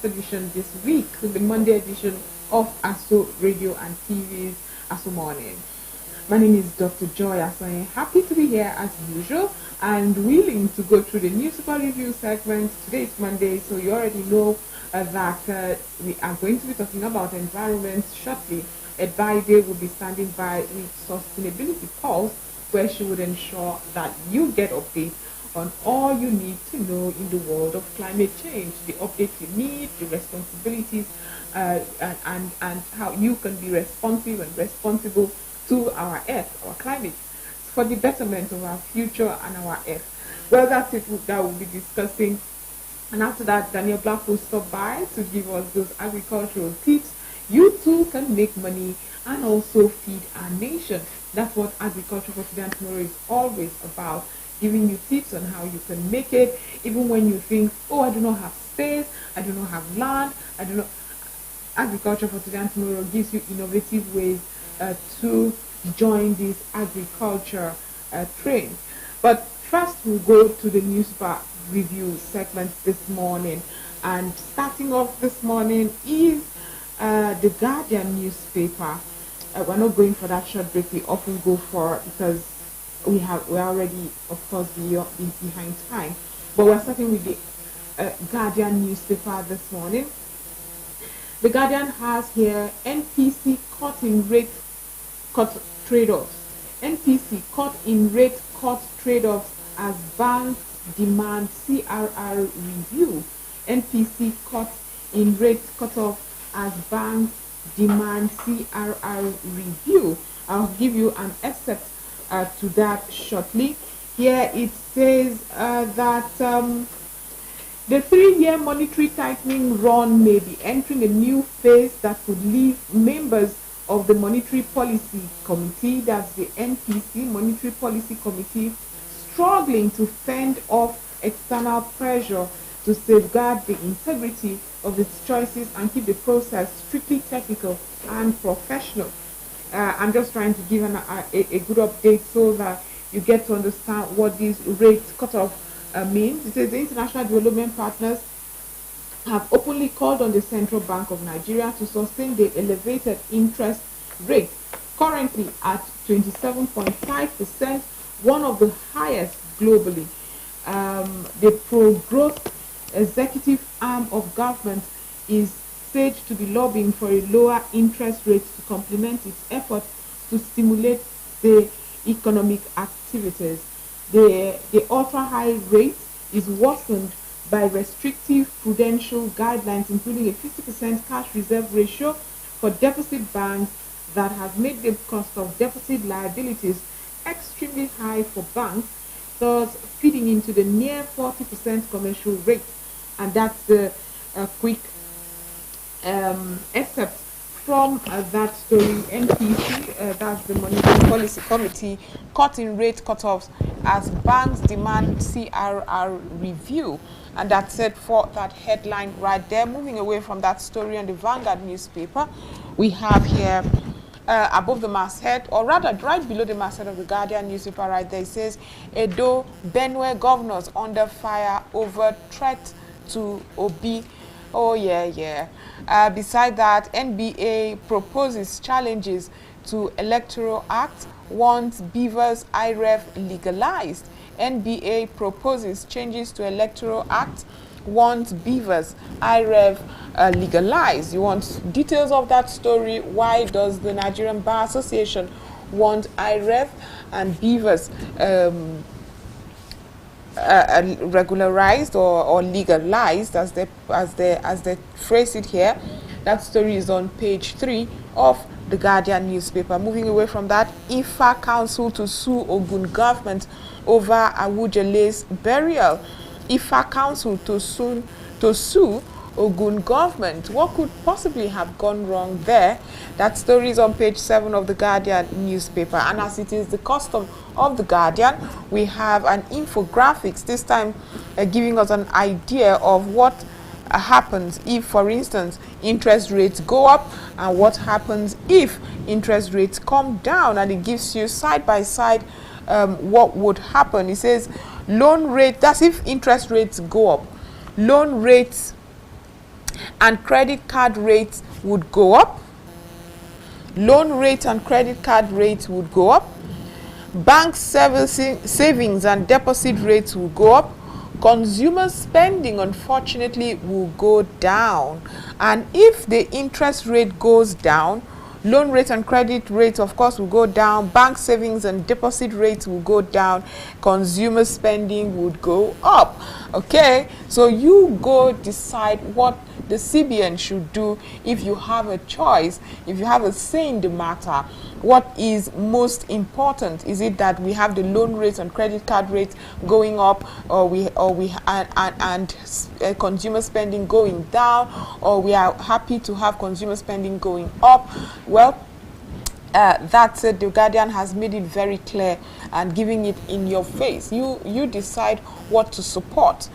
first edition this week, the Monday edition of Aso Radio and TV's Aso Morning. My name is Dr. Joy Asonye. Happy to be here as usual and willing to go through the newspaper review segment. Today is Monday, so you already know that we are going to be talking about environment shortly. Edbide will be standing by with Sustainability Pulse, where she would ensure that you get updates on all you need to know in the world of climate change, the updates you need, the responsibilities, and how you can be responsive and responsible to our earth, our climate, for the betterment of our future and our earth. Well, that's it that we'll be discussing. And after that, Daniel Black will stop by to give us those agricultural tips. You too can make money and also feed our nation. That's what Agriculture for Today and Tomorrow is always about, giving you tips on how you can make it, even when you think, oh, I do not have space, I do not have land, I do not. Agriculture for Today and Tomorrow gives you innovative ways to join this agriculture train. But first, we'll go to the newspaper review segment this morning. And starting off this morning is the Guardian newspaper. We're not going for that short break we often go for because we're already, of course, behind time. But we're starting with the Guardian newspaper this morning. The Guardian has here NPC caught in rate cut trade-offs. NPC caught in rate cut trade-offs as banks demand CRR review. NPC caught in rate cut-off as banks demand CRR review. I'll give you an excerpt to that shortly. Here it says that the 3-year monetary tightening run may be entering a new phase that could leave members of the Monetary Policy Committee, that's the NPC Monetary Policy Committee, struggling to fend off external pressure to safeguard the integrity of its choices and keep the process strictly technical and professional. I'm just trying to give a good update so that you get to understand what this rate cutoff means. It says the international development partners have openly called on the Central Bank of Nigeria to sustain the elevated interest rate, currently at 27.5%, one of the highest globally. The pro-growth executive arm of government is said to be lobbying for a lower interest rate to complement its efforts to stimulate the economic activities. The ultra-high rate is worsened by restrictive prudential guidelines, including a 50% cash reserve ratio for deficit banks that has made the cost of deficit liabilities extremely high for banks, thus feeding into the near 40% commercial rate. And that's a quick excerpt from that story. NPC, that's the Monetary Policy Committee, cutting rate cutoffs as banks demand CRR review. And that set for that headline right there. Moving away from that story on the Vanguard newspaper, we have here above the masthead, or rather right below the masthead of the Guardian newspaper right there, it says, Edo, Benue governors under fire over threat to Obi. Oh, yeah. Beside that, NBA proposes challenges to Electoral Act, wants Beavers IREF legalized. NBA proposes changes to Electoral Act, wants Beavers IREF legalized. You want details of that story? Why does the Nigerian Bar Association want IREF and Beavers regularized or legalized, as they phrase it here? That story is on page 3 of the Guardian newspaper. Moving away from that, Ifa Council to sue Ogun government over Awujale's burial. Ifa Council to sue Ogun government. What could possibly have gone wrong there? That story is on page 7 of the Guardian newspaper. And as it is the custom of the Guardian, we have an infographics, this time giving us an idea of what happens if, for instance, interest rates go up, and what happens if interest rates come down, and it gives you side by side what would happen. It says loan rate, that's if interest rates go up, loan rates and credit card rates would go up. Loan rate and credit card rates would go up. Bank savings and deposit rates will go up. Consumer spending, unfortunately, will go down. And if the interest rate goes down, loan rate and credit rates, of course, will go down. Bank savings and deposit rates will go down. Consumer spending would go up. Okay, so you go decide what the CBN should do if you have a choice, if you have a say in the matter. What is most important? Is it that we have the loan rates and credit card rates going up, or consumer spending going down, or we are happy to have consumer spending going up? Well, that's it. The Guardian has made it very clear and giving it in your face. You decide what to support.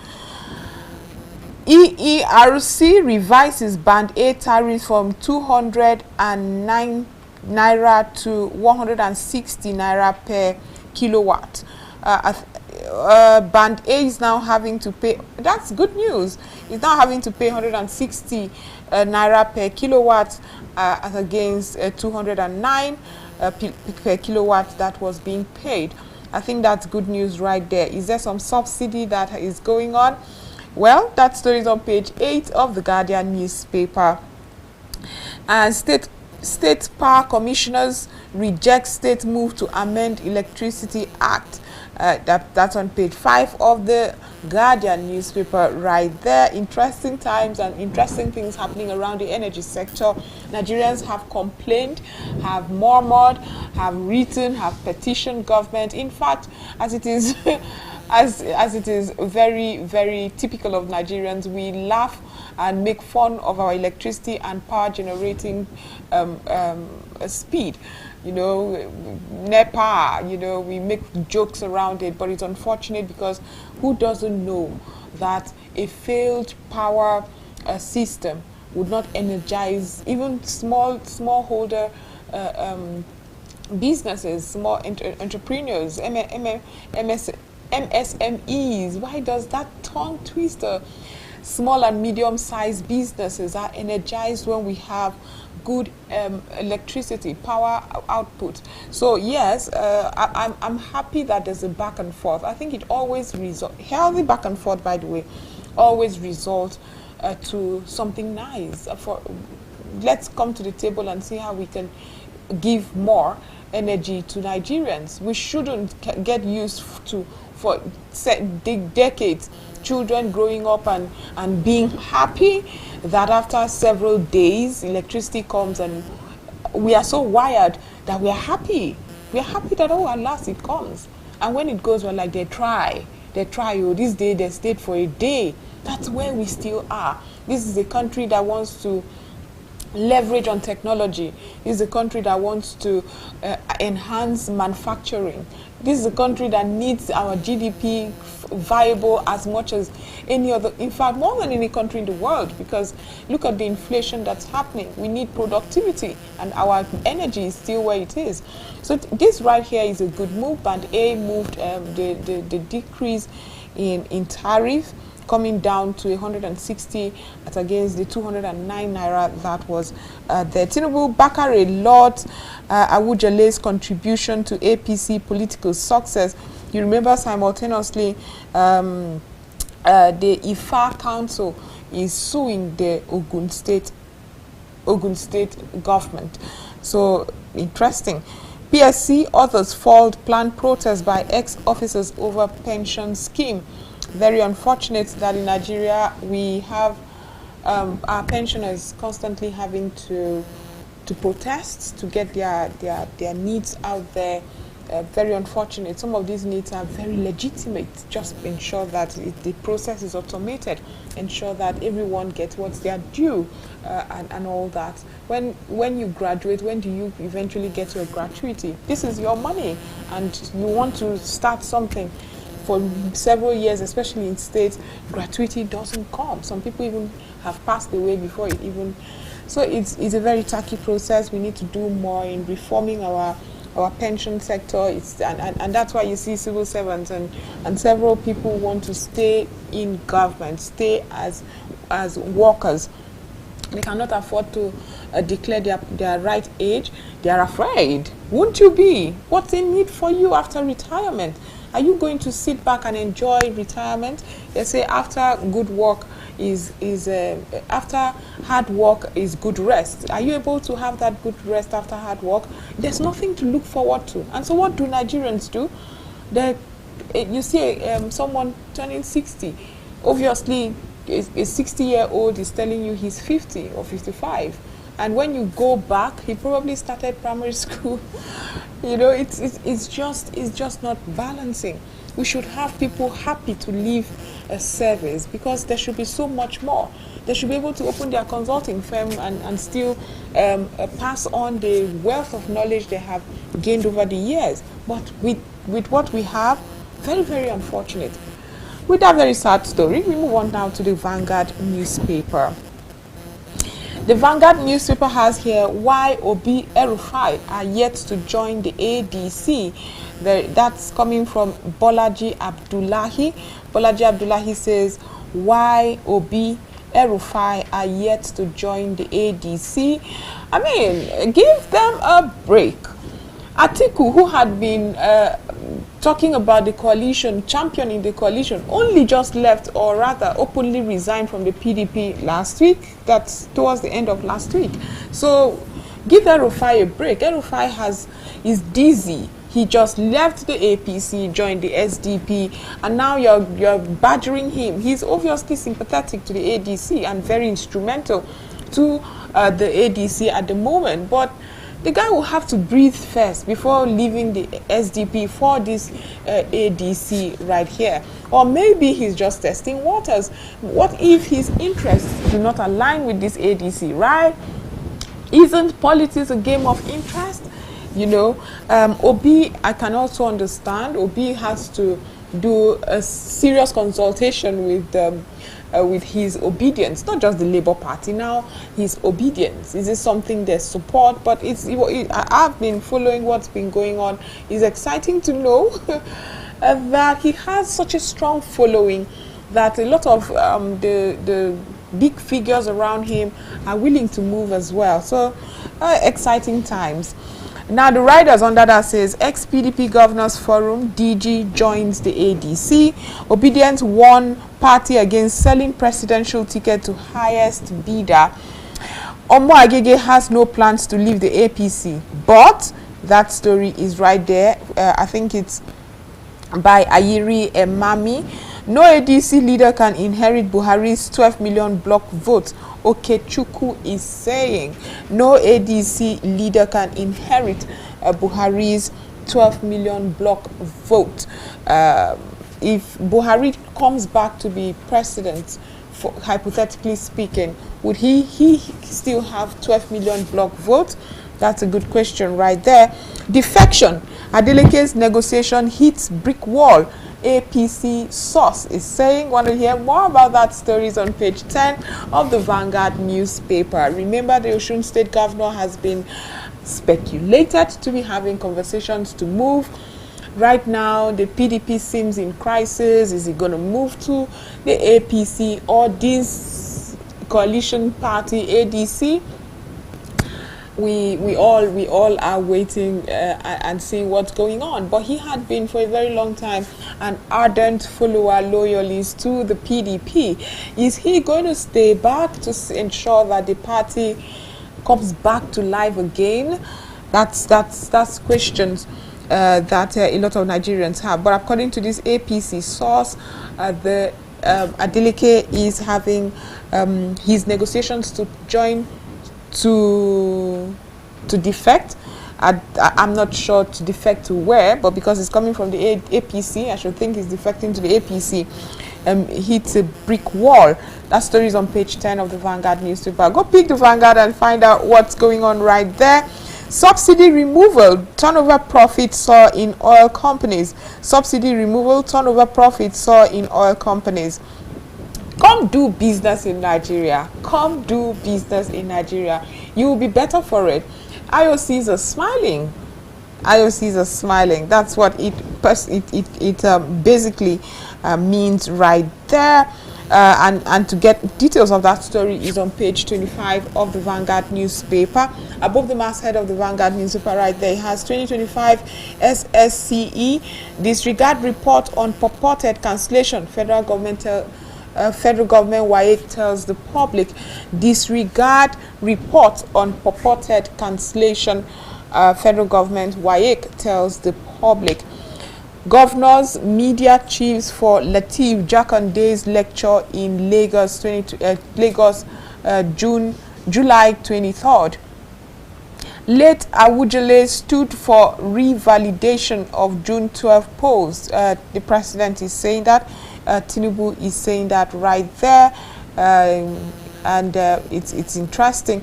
EERC revises Band A tariff from 209 naira to 160 naira per kilowatt. Band A is now having to pay, that's good news, is now having to pay 160 naira per kilowatt as against 209 per kilowatt that was being paid. I think that's good news right there. Is there some subsidy that is going on? Well, that story is on page 8 of the Guardian newspaper. And State Power Commissioners reject state move to amend Electricity Act. That's on page 5 of the Guardian newspaper right there. Interesting times and interesting things happening around the energy sector. Nigerians have complained, have murmured, have written, have petitioned government. In fact, as it is as it is very, very typical of Nigerians, we laugh and make fun of our electricity and power generating speed. You know, NEPA, you know, we make jokes around it, but it's unfortunate because who doesn't know that a failed power system would not energize even smallholder businesses, small entrepreneurs, MSMEs. Why does that tongue twister? Small and medium-sized businesses are energized when we have good electricity, power output. So yes, I'm happy that there's a back and forth. I think it always results, healthy back and forth, by the way, always results to something nice. Let's come to the table and see how we can give more energy to Nigerians. We shouldn't get used to, for decades, children growing up and being happy that after several days electricity comes, and we are so wired that we are happy. We are happy that, oh, at last it comes. And when it goes, we're like, they try, oh, this day they stayed for a day. That's where we still are. This is a country that wants to leverage on technology. This is a country that wants to enhance manufacturing. This is a country that needs our GDP viable as much as any other, in fact, more than any country in the world, because look at the inflation that's happening. We need productivity, and our energy is still where it is. So this right here is a good move. Band A moved the decrease in tariff, coming down to 160 at against the 209 naira that was there. Tinubu Bakare Lord Awujale's contribution to APC political success. You remember simultaneously the Ifa Council is suing the Ogun State government. So interesting. PSC others foiled planned protest by ex-officers over pension scheme. Very unfortunate that in Nigeria we have our pensioners constantly having to protest to get their needs out there. Very unfortunate. Some of these needs are very legitimate. Just ensure that the process is automated. Ensure that everyone gets what's their due and all that. When you graduate, when do you eventually get your gratuity? This is your money, and you want to start something. For several years, especially in states, gratuity doesn't come. Some people even have passed away before it even. So it's a very tacky process. We need to do more in reforming our pension sector. And that's why you see civil servants and several people want to stay in government, stay as workers. They cannot afford to declare their right age. They are afraid. Won't you be? What's in need for you after retirement? Are you going to sit back and enjoy retirement? They say after good work after hard work is good rest. Are you able to have that good rest after hard work? There's nothing to look forward to. And so what do Nigerians do? You see someone turning 60. Obviously, a 60-year-old is telling you he's 50 or 55. And when you go back, he probably started primary school. It's just not balancing. We should have people happy to leave a service because there should be so much more. They should be able to open their consulting firm and still pass on the wealth of knowledge they have gained over the years. But with what we have, very, very unfortunate. With that very sad story, we move on now to the Vanguard newspaper. The Vanguard newspaper has here why Obi El-Rufai are yet to join the ADC. That's coming from Bolaji Abdullahi. Bolaji Abdullahi says why Obi El-Rufai are yet to join the ADC. I mean, give them a break. Atiku, who had been talking about the coalition, championing the coalition, only just left, or rather openly resigned from the PDP last week. That's towards the end of last week. So give El-Rufai a break. El-Rufai is dizzy. He just left the APC, joined the SDP, and now you're badgering him. He's obviously sympathetic to the ADC and very instrumental to the ADC at the moment. But the guy will have to breathe first before leaving the SDP for this ADC right here. Or maybe he's just testing waters. What if his interests do not align with this ADC, right? Isn't politics a game of interest? Obi, I can also understand. Obi has to do a serious consultation with his obedience, not just the Labour Party now, his obedience. Is this something they support? But I've been following what's been going on. It's exciting to know that he has such a strong following that a lot of the big figures around him are willing to move as well. So exciting times. Now the riders under that says ex-PDP Governors Forum, DG joins the ADC. Obedience won party against selling presidential ticket to highest bidder. Omo Agege has no plans to leave the APC, but that story is right there. I think it's by Ayiri Emami. No ADC leader can inherit Buhari's 12 million block vote. Okechukwu is saying no ADC leader can inherit Buhari's 12 million block vote. If Buhari comes back to be president, hypothetically speaking, would he still have 12 million block vote? That's a good question right there. Defection. Adeleke's negotiation hits brick wall. APC source is saying. Want to hear more about that? Stories on page 10 of the Vanguard newspaper. Remember, the Osun State Governor has been speculated to be having conversations to move. Right now, the PDP seems in crisis. Is it going to move to the APC or this coalition party, ADC? We all are waiting and seeing what's going on. But he had been for a very long time an ardent follower, loyalist to the PDP. Is he going to stay back to ensure that the party comes back to life again? That's questions that a lot of Nigerians have. But according to this APC source, the Adeleke is having his negotiations to join to defect. I'm not sure to defect to where, but because it's coming from the APC, I should think he's defecting to the APC. Hits a brick wall. That story is on page 10 of the Vanguard newspaper. Go pick the Vanguard and find out what's going on right there. Subsidy removal, turnover profit saw in oil companies. Subsidy removal, turnover profit saw in oil companies. Come do business in Nigeria. Come do business in Nigeria. You will be better for it. IOCs are smiling. IOCs are smiling. That's what it basically means right there. And to get details of that story is on page 25 of the Vanguard newspaper. Above the masthead of the Vanguard newspaper right there, it has 2025 SSCE disregard report on purported cancellation. Federal government WAEC tells the public. Disregard report on purported cancellation. Federal government WAEC tells the public. Governors, media chiefs for Lateef Jakande's lecture in Lagos, July 23rd. Late Awujale stood for revalidation of June 12 polls. The president is saying that. Tinubu is saying that right there. And it's interesting.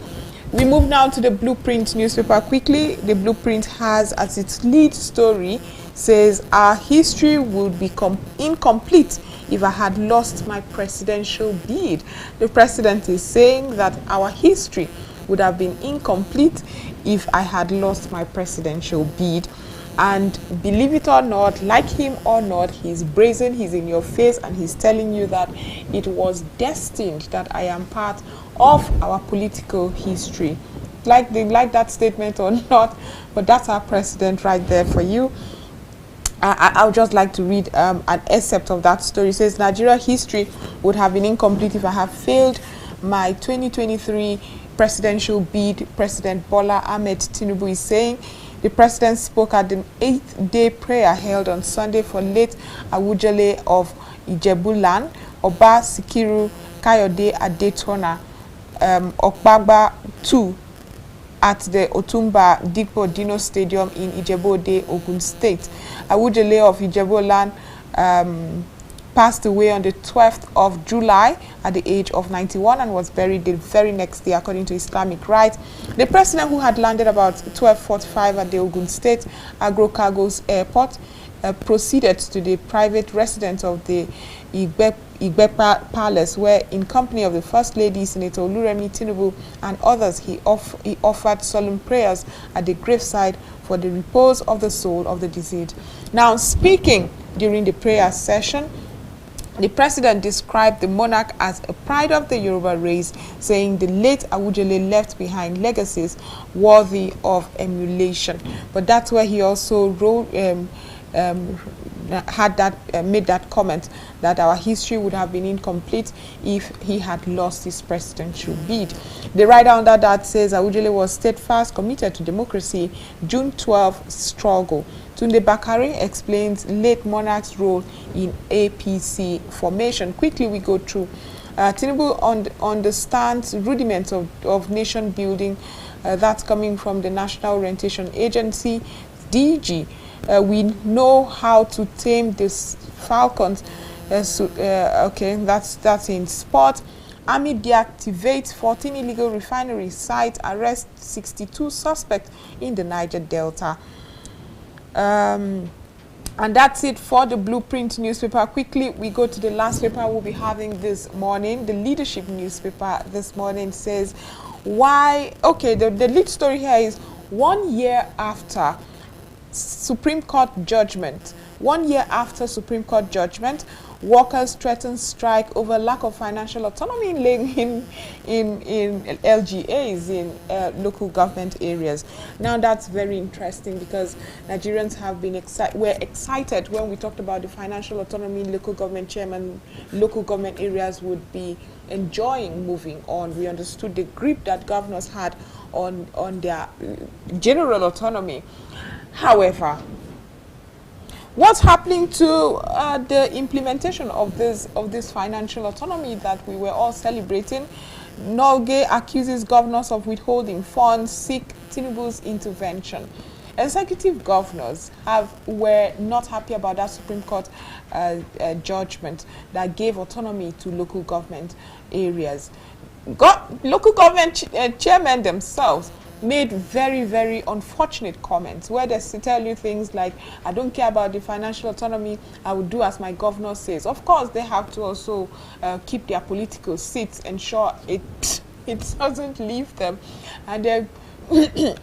We move now to the Blueprint newspaper quickly. The Blueprint has as its lead story, says our history would be incomplete if I had lost my presidential bid. The president is saying that our history would have been incomplete if I had lost my presidential bid. And believe it or not, like him or not, he's brazen, he's in your face, and he's telling you that it was destined that I am part of our political history. Like they like that statement or not, but that's our president right there for you. I would just like to read an excerpt of that story. It says, Nigeria history would have been incomplete if I had failed my 2023 presidential bid. President Bola Ahmed Tinubu is saying. The president spoke at the 8th-day prayer held on Sunday for late Awujale of Ijebuland, Oba Sikiru Kayode Adetona, Okpagba 2, at the Otumba Dipo Dino Stadium in Ijebu-Ode, Ogun State. Awujale of Ijebuland passed away on the 12th of July at the age of 91 and was buried the very next day according to Islamic rites. The president, who had landed about 12:45 at the Ogun State Agro-Cargo's airport, proceeded to the private residence of the Igbepa Palace, where in company of the First Lady, Senator Oluremi Tinubu, and others, he offered solemn prayers at the graveside for the repose of the soul of the deceased. Now, speaking during the prayer session, the president described the monarch as a pride of the Yoruba race, saying the late Awujale left behind legacies worthy of emulation. But that's where he also made that comment that our history would have been incomplete if he had lost his presidential bid. The writer under that says Awujale was steadfast, committed to democracy. June 12 struggle. Tunde Bakari explains late monarch's role in APC formation. Quickly we go through. Tinubu understands rudiments of nation building. That's coming from the National Orientation Agency, DG. We know how to tame these falcons. Okay, that's in sport. Army deactivates 14 illegal refineries. Site arrest 62 suspects in the Niger Delta. And that's it for the Blueprint newspaper. Quickly, we go to the last paper we'll be having this morning. The Leadership newspaper this morning says, why? Okay, the lead story here is 1 year after Supreme Court judgment. 1 year after Supreme Court judgment, workers threaten strike over lack of financial autonomy in LGAs, in local government areas. Now that's very interesting because Nigerians have been excited when we talked about the financial autonomy local government chairman, local government areas would be enjoying moving on. We understood the grip that governors had on their general autonomy. However, what's happening to the implementation of this financial autonomy that we were all celebrating? Nolge accuses governors of withholding funds, seek Tinubu's intervention. Executive governors were not happy about that Supreme Court judgment that gave autonomy to local government areas. Local government chairmen themselves made very, very unfortunate comments where they tell you things like, I don't care about the financial autonomy, I will do as my governor says. Of course, they have to also keep their political seats, ensure it doesn't leave them. And they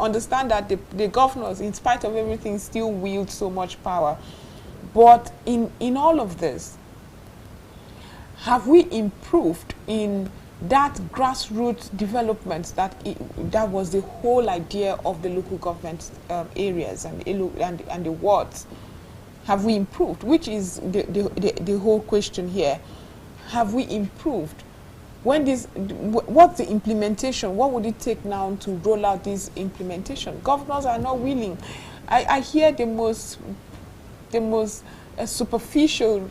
understand that the governors, in spite of everything, still wield so much power. But in all of this, have we improved in that grassroots development that was the whole idea of the local government areas and the wards? Have we improved? Which is the whole question here. Have we improved? What's the implementation? What would it take now to roll out this implementation? Governors are not willing. I hear the most superficial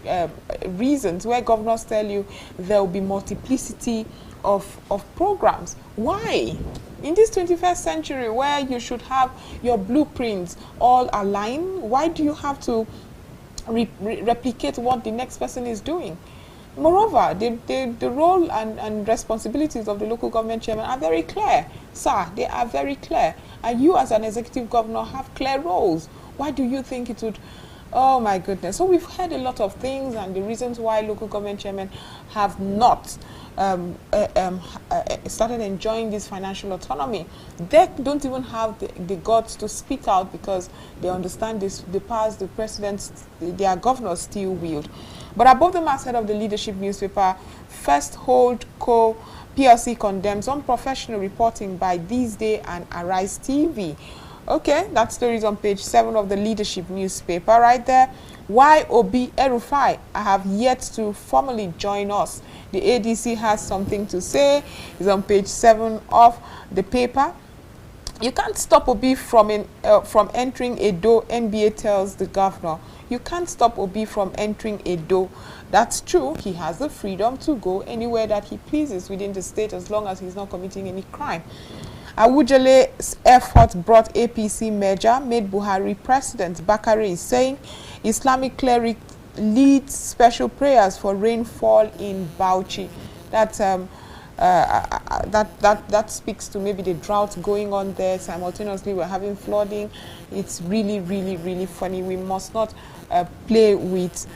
reasons where governors tell you there will be multiplicity of programs. Why? In this 21st century where you should have your blueprints all aligned, why do you have to replicate what the next person is doing? Moreover, the role and responsibilities of the local government chairman are very clear. Sir, they are very clear. And you as an executive governor have clear roles. Why do you think it would... Oh my goodness. So we've heard a lot of things and the reasons why local government chairmen have not started enjoying this financial autonomy. They don't even have the guts to speak out because they understand the powers the presidents, their governors still wield. But above the masthead of the leadership newspaper, First Hold Co. PLC condemns unprofessional reporting by These Day and Arise TV. Okay, that story is on page 7 of the leadership newspaper right there. Why Obi El-Rufai have yet to formally join us. The ADC has something to say. It's on page 7 of the paper. You can't stop Obi from entering Edo, NBA tells the governor. You can't stop Obi from entering Edo. That's true. He has the freedom to go anywhere that he pleases within the state as long as he's not committing any crime. Awujale's effort brought APC merger, made Buhari president. Bakare is saying Islamic cleric leads special prayers for rainfall in Bauchi. That speaks to maybe the drought going on there. Simultaneously, we're having flooding. It's really, really, really funny. We must not play with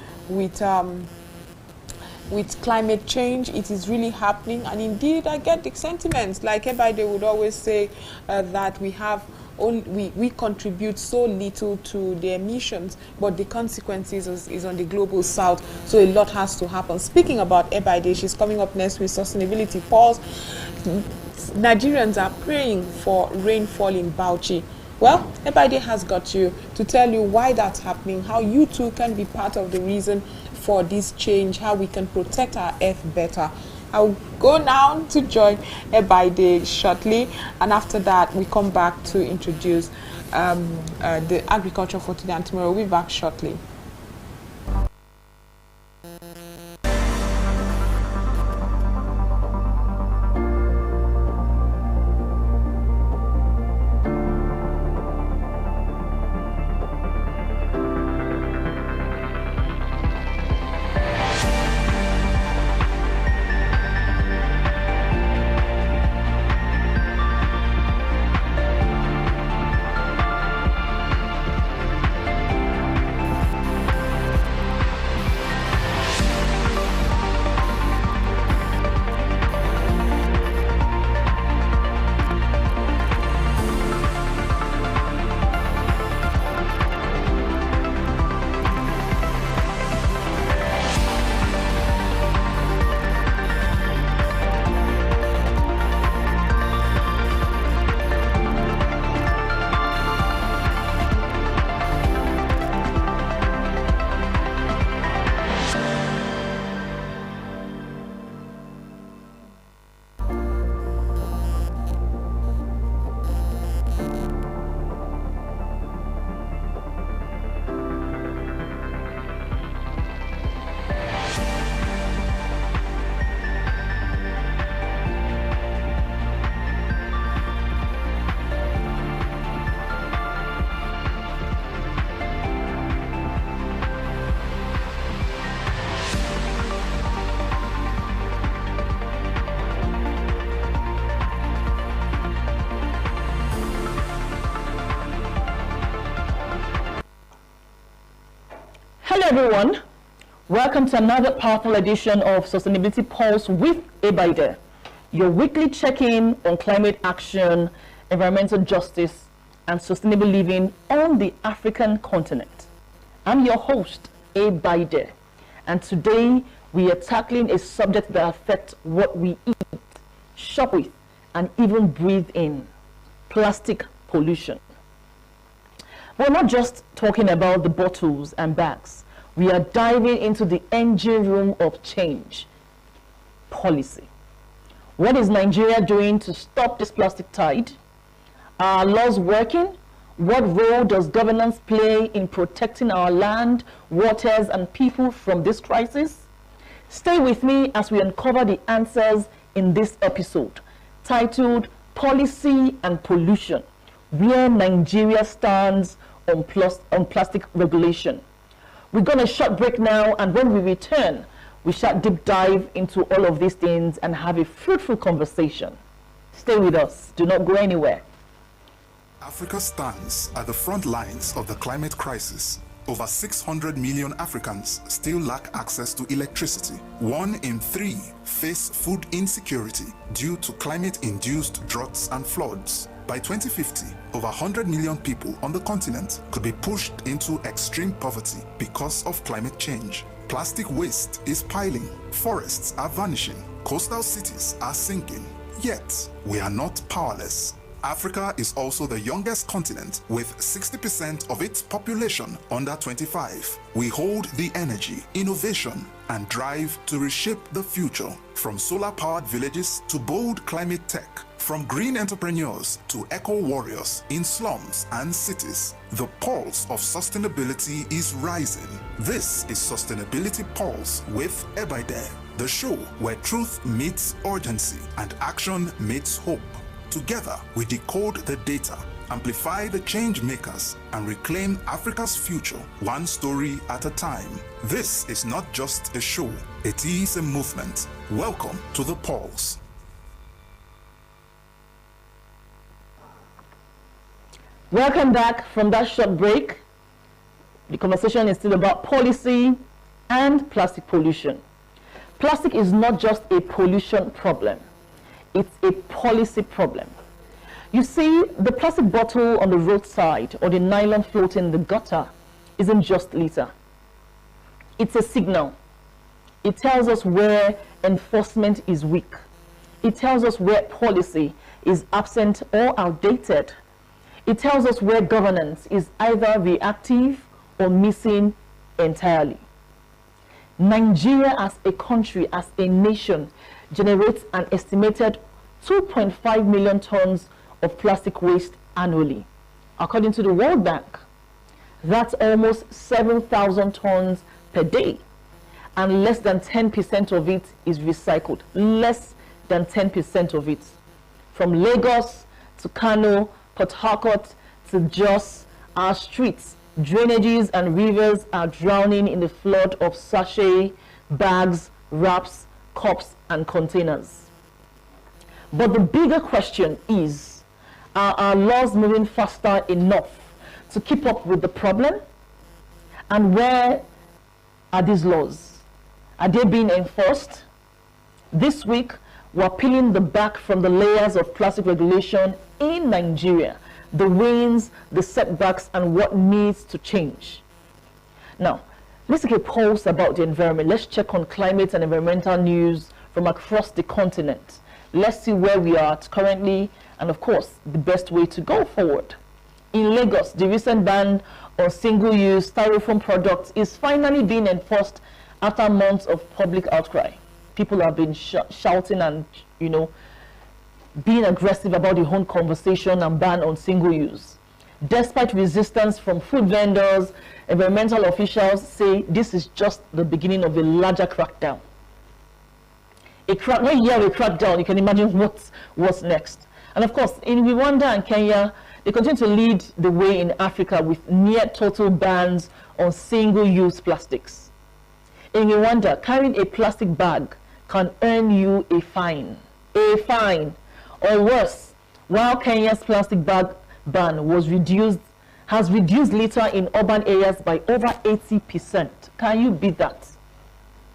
climate change. It is really happening, and indeed I get the sentiments like Ebaide would always say that we contribute so little to the emissions, but the consequences is on the global south, so a lot has to happen. Speaking about Ebaide, she's coming up next with sustainability pulse. Nigerians are praying for rainfall in Bauchi. Well, Ebaide has got you to tell you why that's happening, how you too can be part of the reason for this change, how we can protect our earth better. I'll go now to join Ebaide shortly, and after that we come back to introduce the agriculture for today and tomorrow. We'll be back shortly. Hello everyone, welcome to another powerful edition of Sustainability Pulse with Ebaide, your weekly check-in on climate action, environmental justice and sustainable living on the African continent. I'm your host, Ebaide, and today we are tackling a subject that affects what we eat, shop with, and even breathe in: plastic pollution. We're not just talking about the bottles and bags. We are diving into the engine room of change: policy. What is Nigeria doing to stop this plastic tide? Are laws working? What role does governance play in protecting our land, waters, and people from this crisis? Stay with me as we uncover the answers in this episode, titled Policy and Pollution: Where Nigeria Stands on Plastic Regulation. We're going to short break now, and when we return, we shall deep dive into all of these things and have a fruitful conversation. Stay with us. Do not go anywhere. Africa stands at the front lines of the climate crisis. Over 600 million Africans still lack access to electricity. 1 in 3 face food insecurity due to climate-induced droughts and floods. By 2050, over 100 million people on the continent could be pushed into extreme poverty because of climate change. Plastic waste is piling, forests are vanishing, coastal cities are sinking. Yet, we are not powerless. Africa is also the youngest continent, with 60% of its population under 25. We hold the energy, innovation, and drive to reshape the future. From solar-powered villages to bold climate tech, from green entrepreneurs to eco-warriors in slums and cities, the pulse of sustainability is rising. This is Sustainability Pulse with Ebaide, the show where truth meets urgency and action meets hope. Together, we decode the data, amplify the change makers, and reclaim Africa's future, one story at a time. This is not just a show, it is a movement. Welcome to The Pulse. Welcome back from that short break. The conversation is still about policy and plastic pollution. Plastic is not just a pollution problem. It's a policy problem. You see, the plastic bottle on the roadside or the nylon float in the gutter isn't just litter. It's a signal. It tells us where enforcement is weak. It tells us where policy is absent or outdated. It tells us where governance is either reactive or missing entirely. Nigeria as a country, as a nation, generates an estimated 2.5 million tons of plastic waste annually. According to the World Bank, that's almost 7,000 tons per day, and less than 10% of it is recycled. Less than 10% of it. From Lagos to Kano, Port Harcourt to Jos, our streets, drainages and rivers are drowning in the flood of sachet, bags, wraps, cups and containers. But the bigger question is, are our laws moving faster enough to keep up with the problem? And where are these laws? Are they being enforced? This week, we're peeling the back from the layers of plastic regulation in Nigeria, the wins, the setbacks, and what needs to change. Now, let's take a pulse about the environment. Let's check on climate and environmental news from across the continent. Let's see where we are at currently, and of course, the best way to go forward. In Lagos, the recent ban on single-use styrofoam products is finally being enforced after months of public outcry. People have been shouting and, being aggressive about the whole conversation and ban on single-use. Despite resistance from food vendors, environmental officials say this is just the beginning of a larger crackdown. When you hear a crackdown, you can imagine what's next. And of course, in Rwanda and Kenya, they continue to lead the way in Africa with near total bans on single-use plastics. In Rwanda, carrying a plastic bag can earn you a fine. A fine. Or worse, while Kenya's plastic bag ban has reduced litter in urban areas by over 80%. Can you beat that?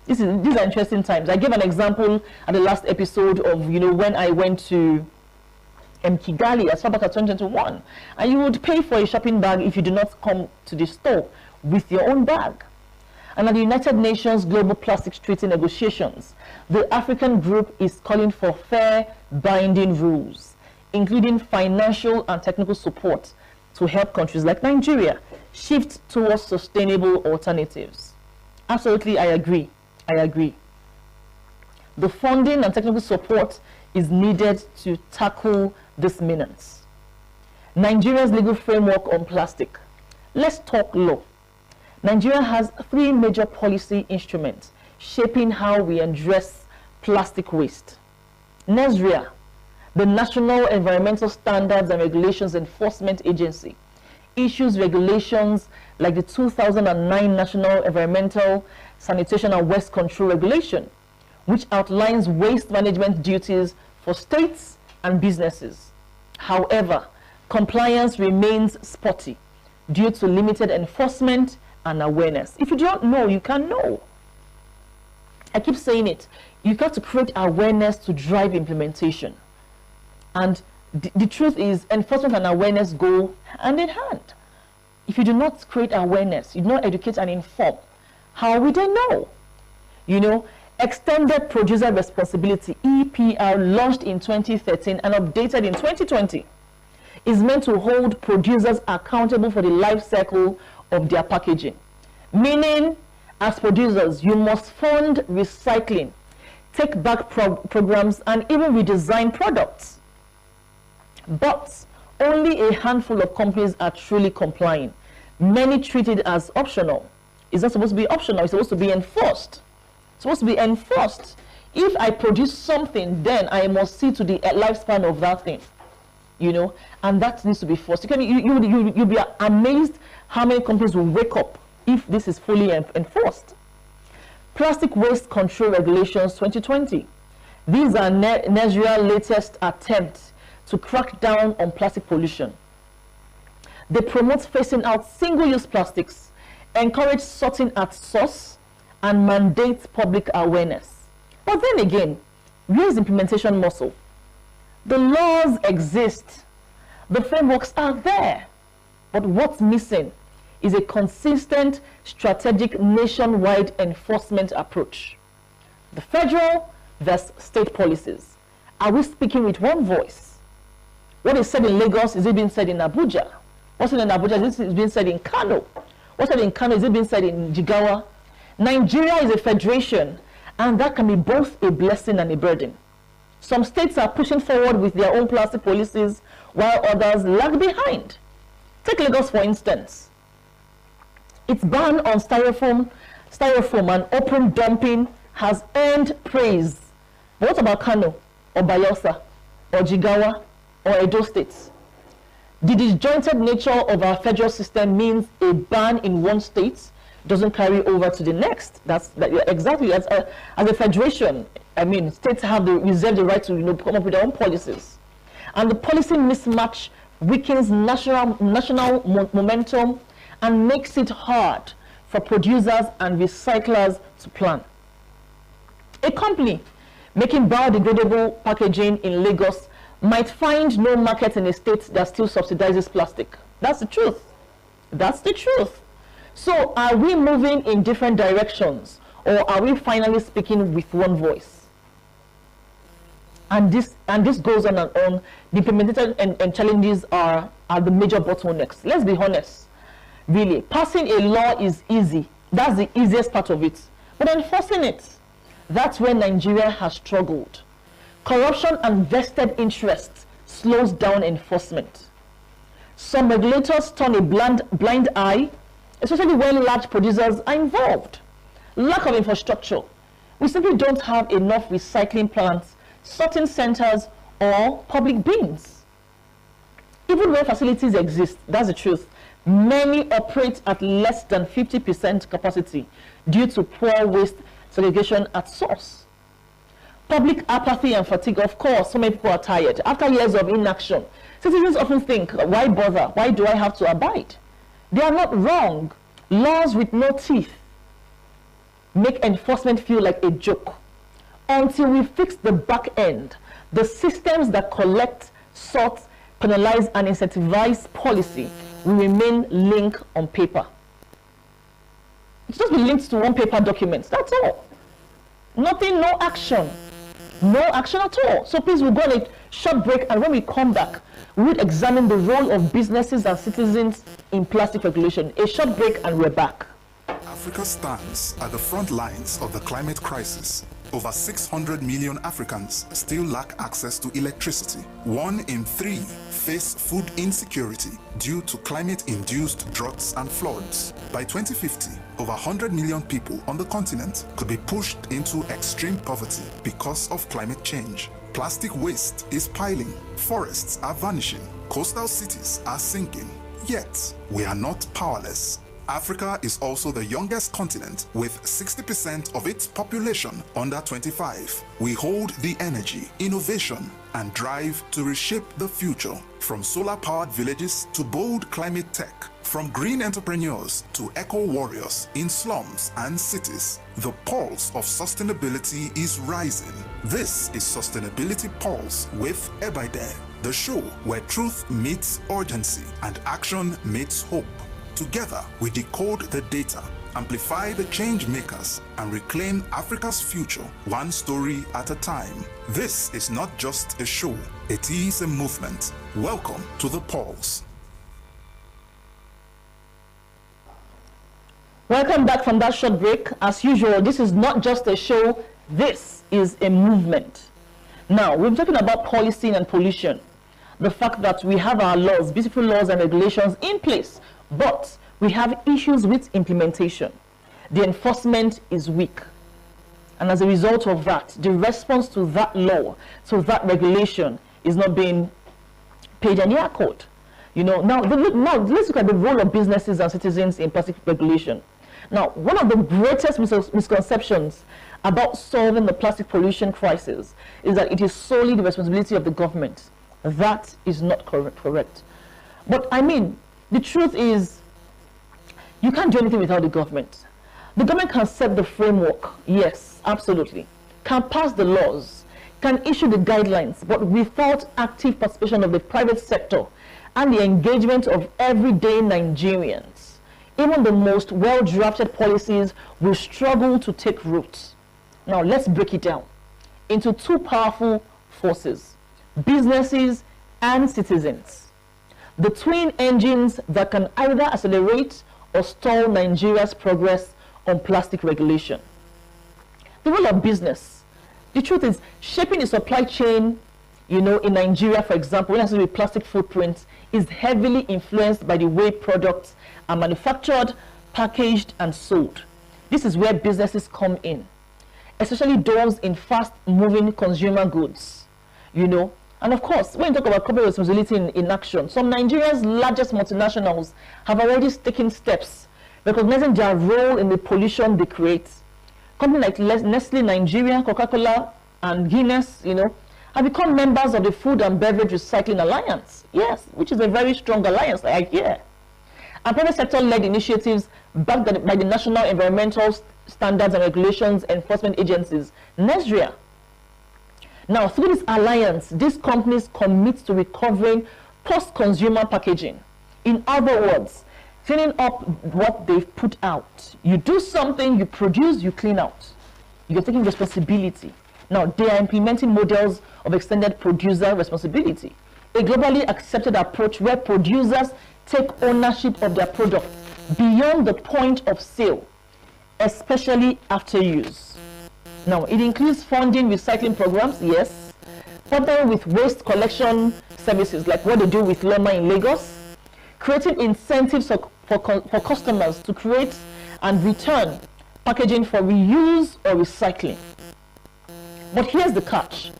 These are interesting times. I gave an example at the last episode of, when I went to Kigali as far back as 2021. And you would pay for a shopping bag if you do not come to the store with your own bag. And at the United Nations Global Plastics Treaty negotiations, the African group is calling for fair, binding rules, including financial and technical support to help countries like Nigeria shift towards sustainable alternatives. Absolutely, I agree. I agree. The funding and technical support is needed to tackle this menace. Nigeria's legal framework on plastic. Let's talk law. Nigeria has 3 major policy instruments shaping how we address plastic waste. NESRIA, the National Environmental Standards and Regulations Enforcement Agency, issues regulations like the 2009 National Environmental Sanitation and Waste Control Regulation, which outlines waste management duties for states and businesses. However, compliance remains spotty due to limited enforcement and awareness. If you don't know, you can know. I keep saying it. You got to create awareness to drive implementation. And the truth is, enforcement and awareness go hand in hand. If you do not create awareness, you do not educate and inform, how will they know? You know, Extended Producer Responsibility, EPR, launched in 2013 and updated in 2020, is meant to hold producers accountable for the life cycle of their packaging. Meaning, as producers, you must fund recycling, take back programs, and even redesign products. But only a handful of companies are truly complying. Many treat it as optional. It's not supposed to be optional, it's supposed to be enforced. It's supposed to be enforced. If I produce something, then I must see to the lifespan of that thing. You know, and that needs to be forced. You'll be amazed how many companies will wake up if this is fully enforced. Plastic Waste Control Regulations 2020. These are Nigeria's latest attempt to crack down on plastic pollution. They promote phasing out single-use plastics, encourage sorting at source, and mandate public awareness. But then again, where is implementation muscle? The laws exist, the frameworks are there, but what's missing is a consistent, strategic, nationwide enforcement approach. The federal versus state policies. Are we speaking with one voice? What is said in Lagos, is it being said in Abuja? What's said in Abuja, is it being said in Kano? What's said in Kano, is it being said in Jigawa? Nigeria is a federation, and that can be both a blessing and a burden. Some states are pushing forward with their own plastic policies, while others lag behind. Take Lagos, for instance. Its ban on styrofoam and open dumping has earned praise. But what about Kano, or Bayelsa, or Jigawa, or Edo states? The disjointed nature of our federal system means a ban in one state doesn't carry over to the next. Exactly as a federation. I mean, states have reserve the right to come up with their own policies, and the policy mismatch weakens national momentum and makes it hard for producers and recyclers to plan. A company making biodegradable packaging in Lagos might find no market in a state that still subsidizes plastic. That's the truth. That's the truth. So are we moving in different directions, or are we finally speaking with one voice? And this goes on and on. The implementation and challenges are the major bottlenecks. Let's be honest. Really, passing a law is easy. That's the easiest part of it. But enforcing it, that's where Nigeria has struggled. Corruption and vested interest slows down enforcement. Some regulators turn a blind eye, especially when large producers are involved. Lack of infrastructure. We simply don't have enough recycling plants, sorting centers, or public bins. Even where facilities exist, that's the truth, many operate at less than 50% capacity due to poor waste segregation at source. Public apathy and fatigue, of course, so many people are tired. After years of inaction, citizens often think, why bother? Why do I have to abide? They are not wrong. Laws with no teeth make enforcement feel like a joke. Until we fix the back end, the systems that collect, sort, penalize, and incentivize policy will remain link on paper. It's just been linked to one paper document. That's all. Nothing, no action. No action at all. So please, we'll go on a short break, and when we come back, we will examine the role of businesses and citizens in plastic regulation. A short break, and we're back. Africa stands at the front lines of the climate crisis. Over 600 million Africans still lack access to electricity. 1 in 3 face food insecurity due to climate-induced droughts and floods. By 2050, over 100 million people on the continent could be pushed into extreme poverty because of climate change. Plastic waste is piling, forests are vanishing, coastal cities are sinking. Yet, we are not powerless. Africa is also the youngest continent with 60% of its population under 25. We hold the energy, innovation, and drive to reshape the future. From solar-powered villages to bold climate tech, from green entrepreneurs to eco-warriors in slums and cities, the pulse of sustainability is rising. This is Sustainability Pulse with Ebaide, the show where truth meets urgency and action meets hope. Together, we decode the data, amplify the change makers, and reclaim Africa's future, one story at a time. This is not just a show, it is a movement. Welcome to The Pulse. Welcome back from that short break. As usual, this is not just a show, this is a movement. Now, we're talking about policy and pollution. The fact that we have our laws, beautiful laws and regulations in place, but we have issues with implementation. The enforcement is weak. And as a result of that, the response to that law, to that regulation, is not being paid any accord. You know, now let's look at the role of businesses and citizens in plastic regulation. Now, one of the greatest misconceptions about solving the plastic pollution crisis is that it is solely the responsibility of the government. That is not correct. But I mean, the truth is, you can't do anything without the government. The government can set the framework, yes, absolutely. Can pass the laws, can issue the guidelines, but without active participation of the private sector and the engagement of everyday Nigerians, even the most well-drafted policies will struggle to take root. Now, let's break it down into two powerful forces: businesses and citizens. The twin engines that can either accelerate or stall Nigeria's progress on plastic regulation. The role of business. The truth is, shaping the supply chain, you know, in Nigeria, for example, when I say with plastic footprint, is heavily influenced by the way products are manufactured, packaged, and sold. This is where businesses come in, especially those in fast-moving consumer goods, you know. And of course, when you talk about corporate responsibility in action, some Nigeria's largest multinationals have already taken steps recognizing their role in the pollution they create. Companies like Nestle Nigeria, Coca-Cola, and Guinness, you know, have become members of the Food and Beverage Recycling Alliance. Yes, which is a very strong alliance, I hear. And private sector-led initiatives backed by the National Environmental Standards and Regulations Enforcement Agencies, NESRIA. Now, through this alliance, these companies commit to recovering post-consumer packaging. In other words, cleaning up what they've put out. You do something, you produce, you clean out. You're taking responsibility. Now, they are implementing models of extended producer responsibility, a globally accepted approach where producers take ownership of their product beyond the point of sale, especially after use. Now, it includes funding recycling programs, yes, partnering with waste collection services like what they do with Loma in Lagos, creating incentives for customers to create and return packaging for reuse or recycling. But here's the catch.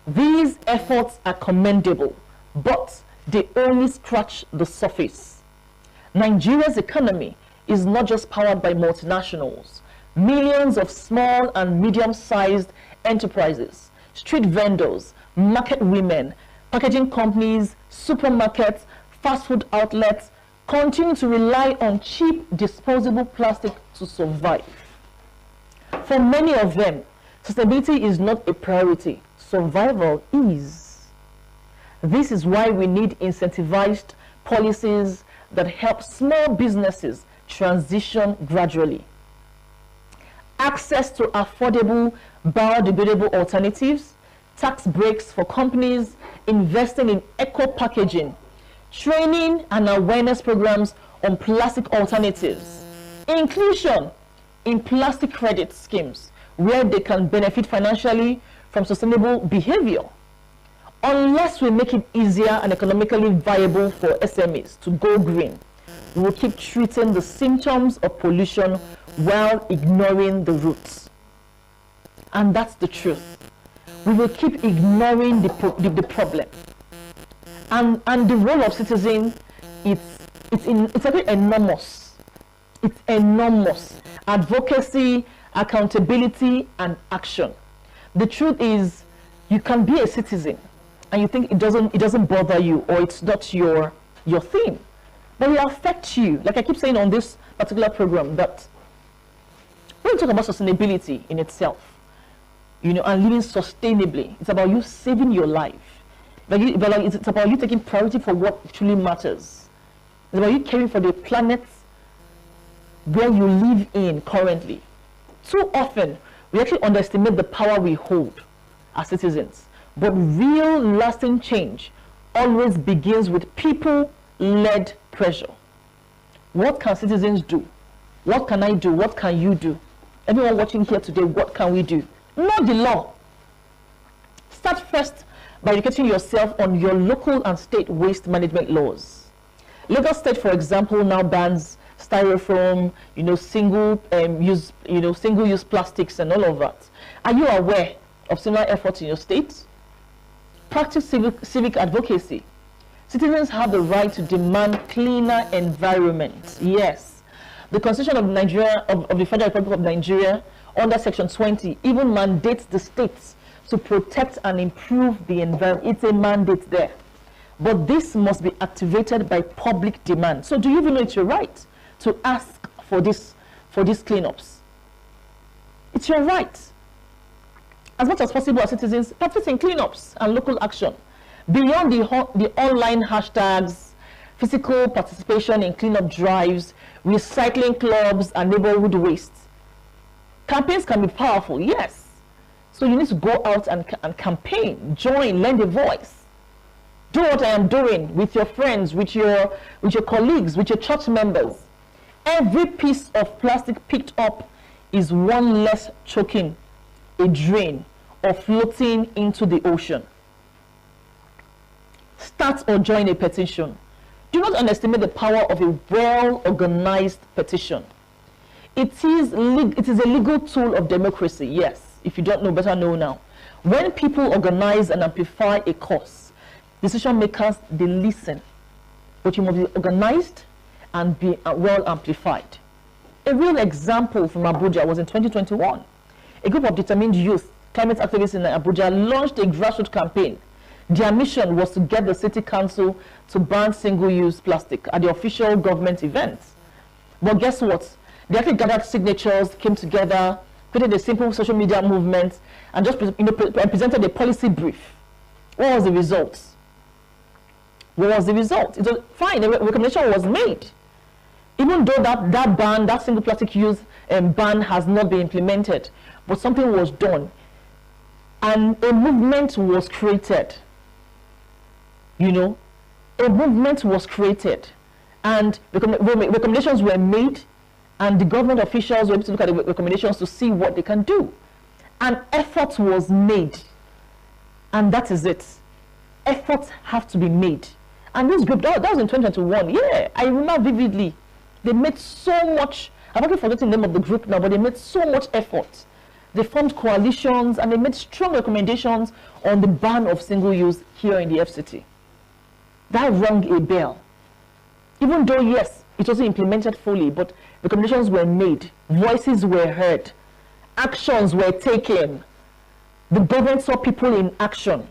These efforts are commendable, but they only scratch the surface. Nigeria's economy is not just powered by multinationals. Millions of small and medium-sized enterprises, street vendors, market women, packaging companies, supermarkets, fast food outlets continue to rely on cheap disposable plastic to survive. For many of them, sustainability is not a priority. Survival is. This is why we need incentivized policies that help small businesses transition gradually. access to affordable biodegradable alternatives, tax breaks for companies investing in eco-packaging, training and awareness programs on plastic alternatives, inclusion in plastic credit schemes where they can benefit financially from sustainable behavior. Unless we make it easier and economically viable for SMEs to go green, we will keep treating the symptoms of pollution while ignoring the roots. And that's the truth. We will keep ignoring the problem. And the role of citizen, it's actually enormous. It's enormous. Advocacy, accountability, and action. The truth is, you can be a citizen and you think it doesn't bother you, or it's not your thing, but it will affect you. Like I keep saying on this particular program, that when you talk about sustainability in itself, you know, and living sustainably, it's about you saving your life. It's about you taking priority for what truly matters. It's about you caring for the planet where you live in currently. Too often, we actually underestimate the power we hold as citizens. But real lasting change always begins with people-led pressure. What can citizens do? What can I do? What can you do? Everyone watching here today, what can we do? Know the law. Start first by educating yourself on your local and state waste management laws. Lagos State, for example, now bans styrofoam, single-use plastics and all of that. Are you aware of similar efforts in your state? Practice civic advocacy. Citizens have the right to demand cleaner environment. Yes. The Constitution of Nigeria, of the Federal Republic of Nigeria, under Section 20, even mandates the states to protect and improve the environment. It's a mandate there. But this must be activated by public demand. So do you even know it's your right to ask for this cleanups? It's your right. As much as possible as citizens, practice in cleanups and local action. Beyond the online hashtags, physical participation in cleanup drives, recycling clubs, and neighborhood waste. Campaigns can be powerful, yes. So you need to go out and campaign, join, lend a voice. Do what I am doing with your friends, with your colleagues, with your church members. Every piece of plastic picked up is one less choking a drain or floating into the ocean. Start or join a petition. Do not underestimate the power of a well-organized petition. It is a legal tool of democracy, yes. If you don't know, better know now. When people organize and amplify a cause, decision makers, they listen. But you must be organized and be well amplified. A real example from Abuja was in 2021. A group of determined youth, climate activists in Abuja, launched a grassroots campaign. Their mission was to get the city council to ban single-use plastic at the official government events. But guess what? They actually gathered signatures, came together, created a simple social media movement, and just presented a policy brief. What was the result? What was the result? It was fine. A recommendation was made. Even though that single plastic use ban has not been implemented, but something was done, and a movement was created. A movement was created, and recommendations were made, and the government officials were able to look at the recommendations to see what they can do. An effort was made, and that is it. Efforts have to be made. And this group, that was in 2021. Yeah, I remember vividly. They made so much, I've actually forgotten the name of the group now, but they made so much effort. They formed coalitions and they made strong recommendations on the ban of single use here in the FCT. That rang a bell. Even though, yes, it wasn't implemented fully, but recommendations were made, voices were heard, actions were taken. The government saw people in action,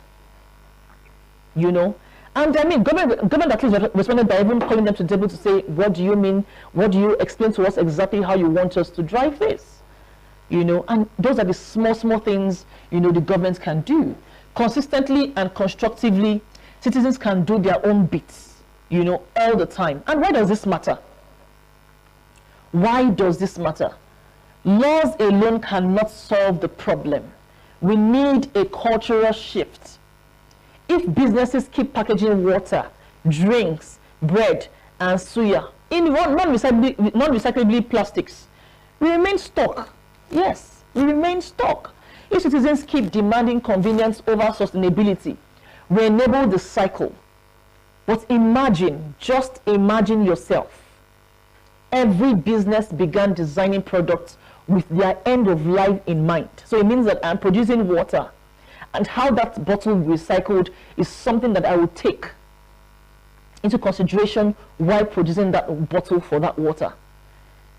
And I mean, government at least responded by even calling them to the table to say, what do you mean? What do you explain to us exactly how you want us to drive this? And those are the small things, the government can do. Consistently and constructively, citizens can do their own bits, all the time. And why does this matter? Why does this matter? Laws alone cannot solve the problem. We need a cultural shift. If businesses keep packaging water, drinks, bread, and suya in non-recyclable plastics, we remain stuck. Yes, we remain stuck. If citizens keep demanding convenience over sustainability, we enable the cycle. But imagine, just imagine yourself. Every business began designing products with their end of life in mind. So it means that I'm producing water, and how that bottle will be recycled is something that I will take into consideration while producing that bottle for that water.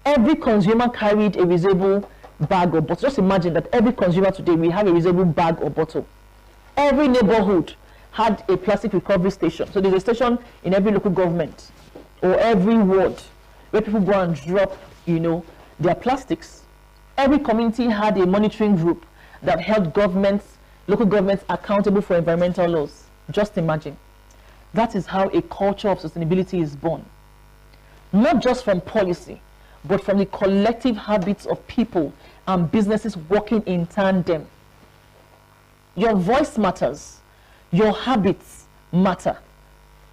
Every consumer carried a reusable bag or bottle. Just imagine that every consumer today, we have a reusable bag or bottle. Every neighborhood had a plastic recovery station. So there's a station in every local government or every ward where people go and drop, their plastics. Every community had a monitoring group that held local governments accountable for environmental laws. Just imagine. That is how a culture of sustainability is born. Not just from policy, but from the collective habits of people and businesses working in tandem. Your voice matters. Your habits matter.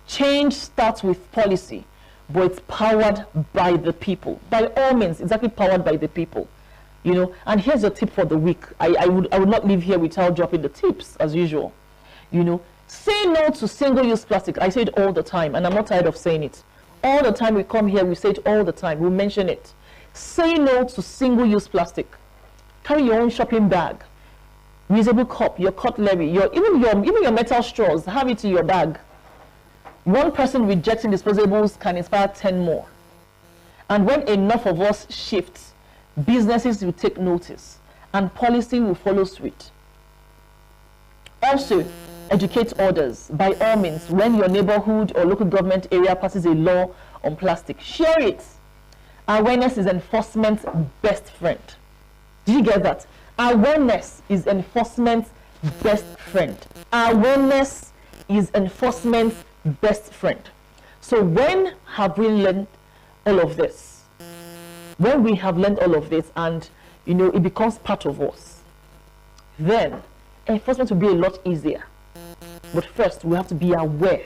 Change starts with policy, but it's powered by the people. By all means, it's actually powered by the people. And here's your tip for the week. I would not leave here without dropping the tips, as usual. Say no to single-use plastic. I say it all the time, and I'm not tired of saying it. All the time we come here, we say it all the time. We mention it. Say no to single-use plastic. Carry your own shopping bag, reusable cup, your cutlery, even your metal straws. Have it in your bag. One person rejecting disposables can inspire 10 more. And when enough of us shifts, businesses will take notice, and policy will follow suit. Also, educate others. By all means, when your neighborhood or local government area passes a law on plastic, share it. Awareness is enforcement's best friend. Did you get that? Awareness is enforcement's best friend. Awareness is enforcement's best friend. So when have we learned all of this? When we have learned all of this and it becomes part of us, then enforcement will be a lot easier. But first, we have to be aware.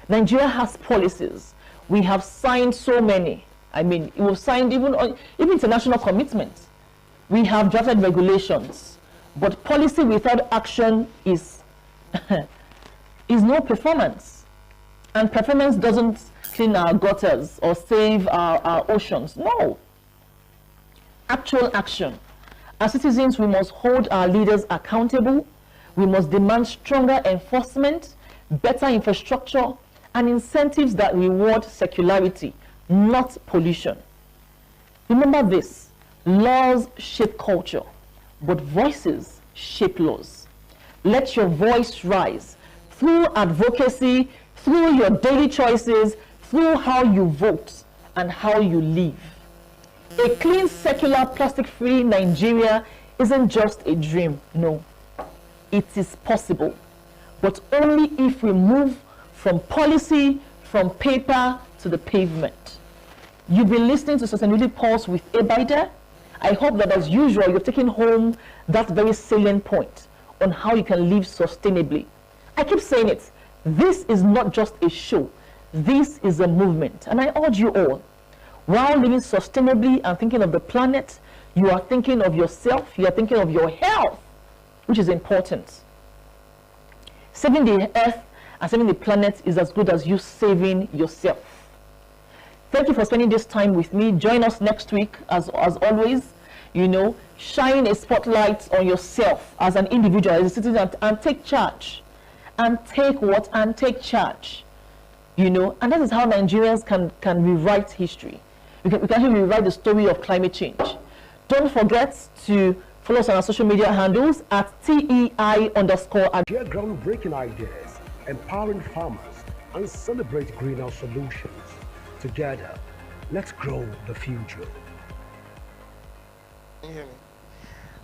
Nigeria has policies. We have signed so many. We've signed even international commitments. We have drafted regulations. But policy without action is no performance. And performance doesn't clean our gutters or save our oceans. No. Actual action. As citizens, we must hold our leaders accountable. We must demand stronger enforcement, better infrastructure, and incentives that reward circularity, not pollution. Remember this, laws shape culture, but voices shape laws. Let your voice rise through advocacy, through your daily choices, through how you vote and how you live. A clean, secular, plastic-free Nigeria isn't just a dream, no. It is possible, but only if we move from policy, from paper to the pavement. You've been listening to Sustainability Pulse with Ebaide. I hope that, as usual, you're taking home that very salient point on how you can live sustainably. I keep saying it. This is not just a show. This is a movement. And I urge you all, while living sustainably and thinking of the planet, you are thinking of yourself, you are thinking of your health, which is important. Saving the earth and saving the planet is as good as you saving yourself. Thank you for spending this time with me. Join us next week, as always. Shine a spotlight on yourself as an individual, as a citizen, and take charge. And take charge. And that is how Nigerians can rewrite history. We can actually rewrite the story of climate change. Don't forget to follow us on our social media handles at @TEI_. Share groundbreaking ideas, empowering farmers, and celebrate greener solutions. Together, let's grow the future. Can you hear me?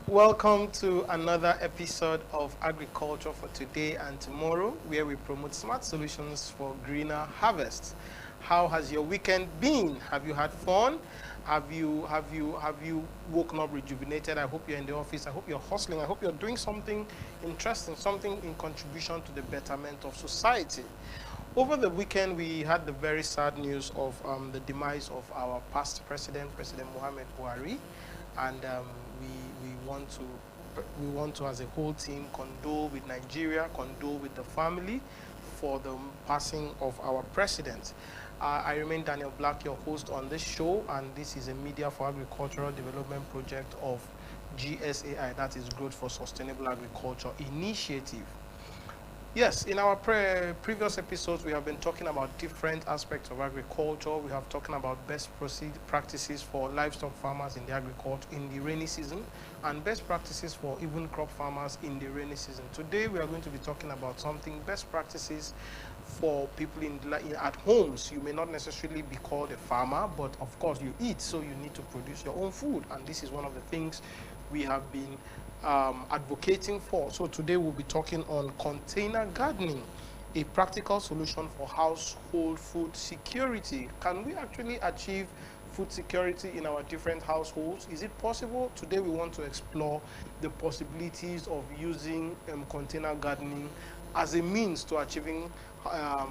Welcome to another episode of Agriculture for Today and Tomorrow, where we promote smart solutions for greener harvests. How has your weekend been? Have you had fun? Have you woken up rejuvenated? I hope you're in the office. I hope you're hustling. I hope you're doing something interesting, something in contribution to the betterment of society. Over the weekend, we had the very sad news of the demise of our past president, President Muhammad Buhari, and we want to, as a whole team, condole with Nigeria, condole with the family for the passing of our president. I remain Daniel Black, your host on this show, and this is a Media for Agricultural Development project of GSAI, that is Growth for Sustainable Agriculture Initiative. Yes, in our previous episodes, we have been talking about different aspects of agriculture. We have talking about best practices for livestock farmers in the agriculture in the rainy season, and best practices for even crop farmers in the rainy season. Today, we are going to be talking about something best practices for people at homes. You may not necessarily be called a farmer, but of course you eat, so you need to produce your own food, and this is one of the things we have been advocating for. So today we'll be talking on container gardening, a practical solution for household food security. Can we actually achieve food security in our different households? Is it possible? Today we want to explore the possibilities of using container gardening as a means to achieving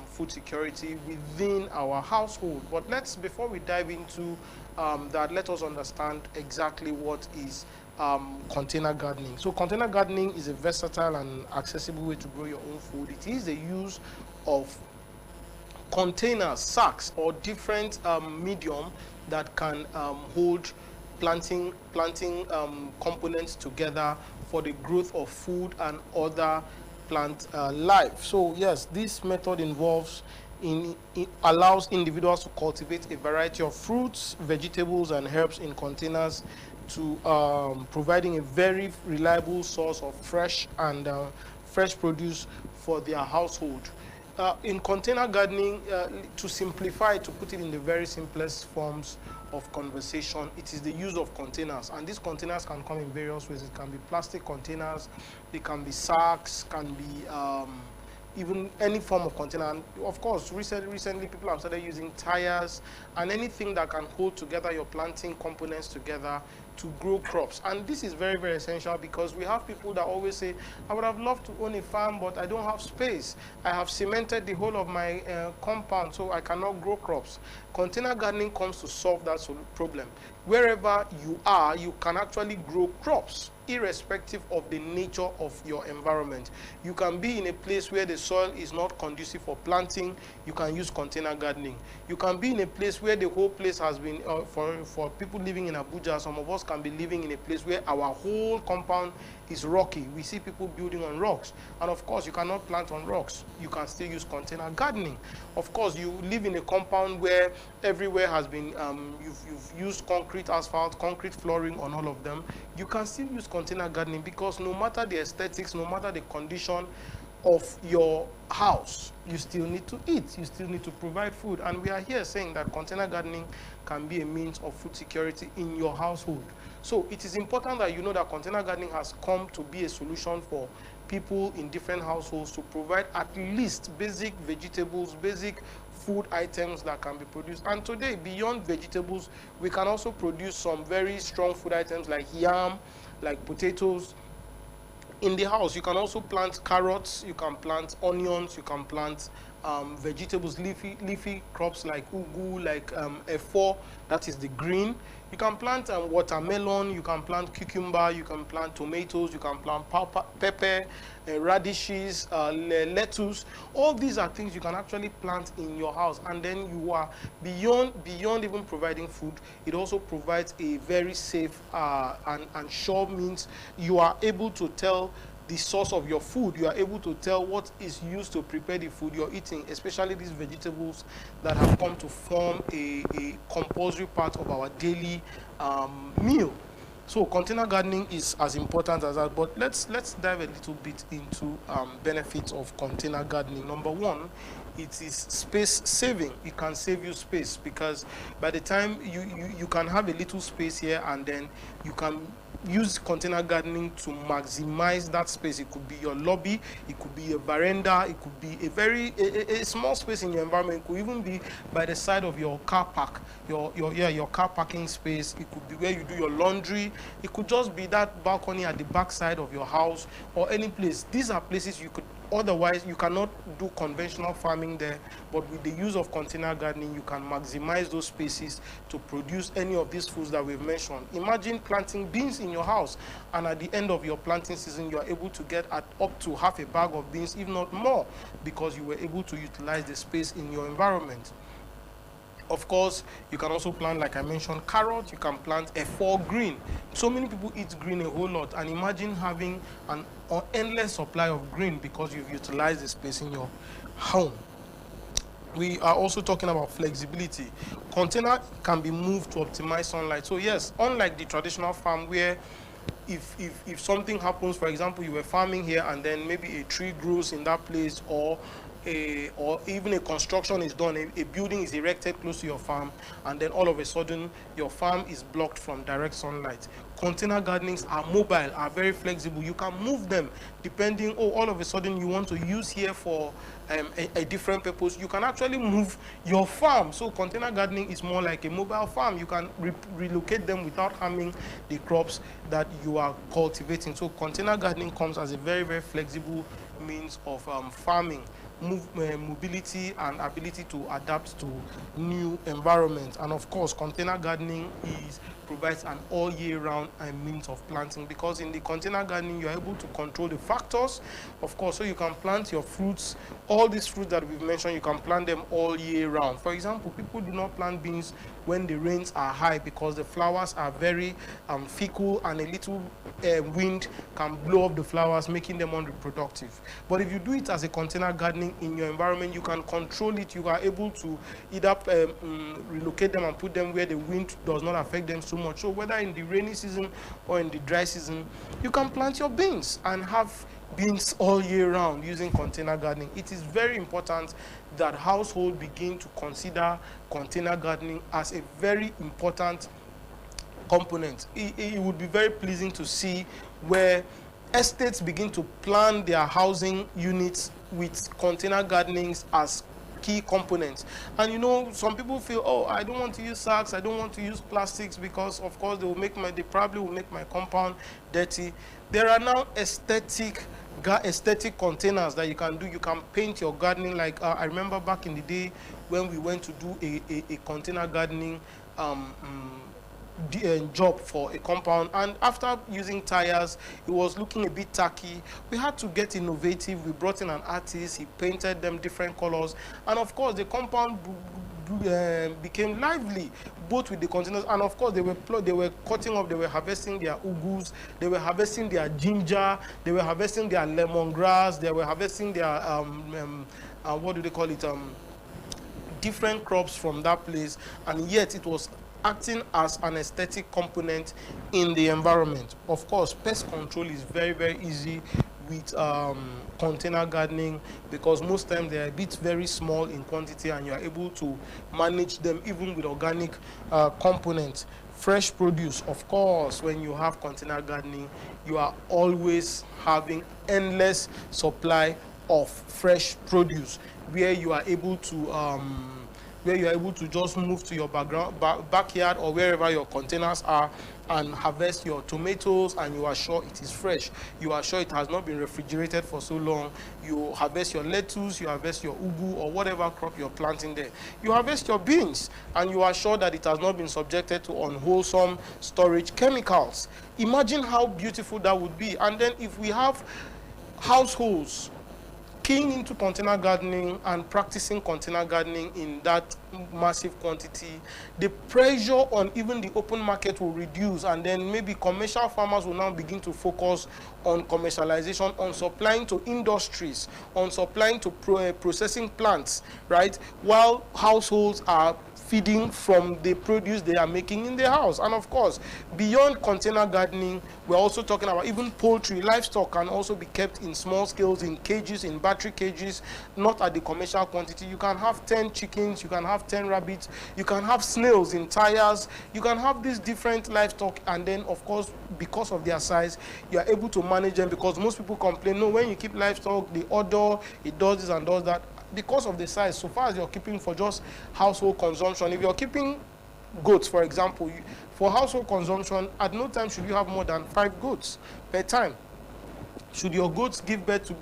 food security within our household. But before we dive into that, let us understand exactly what is container gardening. So container gardening is a versatile and accessible way to grow your own food. It is the use of containers, sacks, or different medium that can hold planting components together for the growth of food and other plant life. So yes, this method it allows individuals to cultivate a variety of fruits, vegetables, and herbs in containers, to providing a very reliable source of fresh produce for their household. In container gardening, to simplify, to put it in the very simplest forms of conversation, it is the use of containers, and these containers can come in various ways. It can be plastic containers, they can be sacks, can be even any form of container. And of course, recently people have started using tires and anything that can hold together your planting components together to grow crops. And this is very, very essential, because we have people that always say, I would have loved to own a farm, but I don't have space. I have cemented the whole of my compound, so I cannot grow crops. Container gardening comes to solve that problem. Wherever you are, you can actually grow crops, irrespective of the nature of your environment. You can be in a place where the soil is not conducive for planting, you can use container gardening. You can be in a place where the whole place has been, for people living in Abuja, some of us can be living in a place where our whole compound is rocky. We see people building on rocks, and of course you cannot plant on rocks. You can still use container gardening. Of course, you live in a compound where everywhere has been, you've used concrete asphalt, concrete flooring on all of them. You can still use container gardening, because no matter the aesthetics, no matter the condition of your house, you still need to eat, you still need to provide food. And we are here saying that container gardening can be a means of food security in your household. So it is important that you know that container gardening has come to be a solution for people in different households to provide at least basic vegetables, basic food items that can be produced. And today, beyond vegetables, we can also produce some very strong food items like yam, like potatoes. In the house, you can also plant carrots, you can plant onions, you can plant vegetables, leafy crops like ugu, like efo, that is the green. You can plant watermelon, you can plant cucumber, you can plant tomatoes, you can plant pepper, radishes, lettuce. All these are things you can actually plant in your house, and then you are beyond even providing food. It also provides a very safe and sure means. You are able to tell the source of your food. You are able to tell what is used to prepare the food you're eating, especially these vegetables that have come to form a compulsory part of our daily meal. So container gardening is as important as that. But let's dive a little bit into benefits of container gardening. Number one, it is space saving. It can save you space, because by the time you can have a little space here, and then you can use container gardening to maximize that space. It could be your lobby, it could be a veranda, it could be a very a small space in your environment. It could even be by the side of your car park, your car parking space. It could be where you do your laundry. It could just be that balcony at the back side of your house or any place. These are places you could, otherwise you cannot do conventional farming there, but with the use of container gardening you can maximize those spaces to produce any of these foods that we've mentioned. Imagine planting beans in your house, and at the end of your planting season you are able to get at up to half a bag of beans, if not more, because you were able to utilize the space in your environment. Of course, you can also plant, like I mentioned, carrot. You can plant F4 green. So many people eat green a whole lot, and imagine having an endless supply of green because you've utilized the space in your home. We are also talking about flexibility. Container can be moved to optimize sunlight. So yes, unlike the traditional farm where if something happens, for example, you were farming here and then maybe a tree grows in that place, or even a construction is done, a building is erected close to your farm, and then all of a sudden your farm is blocked from direct sunlight. Container gardenings are mobile, are very flexible. You can move them depending, all of a sudden you want to use here for a different purpose. You can actually move your farm. So container gardening is more like a mobile farm. You can relocate them without harming the crops that you are cultivating. So container gardening comes as a very, very flexible means of farming. Mobility and ability to adapt to new environments. And of course, container gardening provides an all year round means of planting, because in the container gardening you are able to control the factors, of course, so you can plant your fruits, all these fruits that we've mentioned, you can plant them all year round. For example, people do not plant beans when the rains are high because the flowers are very fickle, and a little wind can blow up the flowers, making them unreproductive. But if you do it as a container gardening in your environment, you can control it. You are able to either relocate them and put them where the wind does not affect them so much. So whether in the rainy season or in the dry season, you can plant your beans and have beans all year round using container gardening. It is very important that households begin to consider container gardening as a very important component. It would be very pleasing to see where estates begin to plan their housing units with container gardenings as key components. And you know, some people feel, oh, I don't want to use sacks, I don't want to use plastics, because of course they probably will make my compound dirty. There are now aesthetic containers that you can do. You can paint your gardening like I remember back in the day when we went to do a container gardening job for a compound, and after using tires, it was looking a bit tacky. We had to get innovative. We brought in an artist, he painted them different colors, and of course the compound became lively, both with the containers, and of course they were cutting up, they were harvesting their ugus, they were harvesting their ginger, they were harvesting their lemongrass, they were harvesting their what do they call it, different crops from that place, and yet it was acting as an aesthetic component in the environment. Of course, pest control is very, very easy with container gardening, because most times they are a bit very small in quantity and you are able to manage them even with organic components. Fresh produce, of course, when you have container gardening, you are always having endless supply of fresh produce, where you are able to just move to your backyard or wherever your containers are and harvest your tomatoes, and you are sure it is fresh. You are sure it has not been refrigerated for so long. You harvest your lettuce, you harvest your ugu or whatever crop you're planting there. You harvest your beans, and you are sure that it has not been subjected to unwholesome storage chemicals. Imagine how beautiful that would be. And then if we have households keying into container gardening and practicing container gardening in that massive quantity, the pressure on even the open market will reduce, and then maybe commercial farmers will now begin to focus on commercialization, on supplying to industries, on supplying to processing plants, right? While households are feeding from the produce they are making in the house. And of course, beyond container gardening, we're also talking about even poultry. Livestock can also be kept in small scales, in cages, in battery cages, not at the commercial quantity. You can have 10 chickens, you can have 10 rabbits, you can have snails in tires, you can have these different livestock, and then of course, because of their size, you are able to manage them, because most people complain, no, when you keep livestock, the odor, it does this and does that. Because of the size, so far as you're keeping for just household consumption, if you're keeping goats, for example, for household consumption, at no time should you have more than 5 goats per time. Should your goats give birth to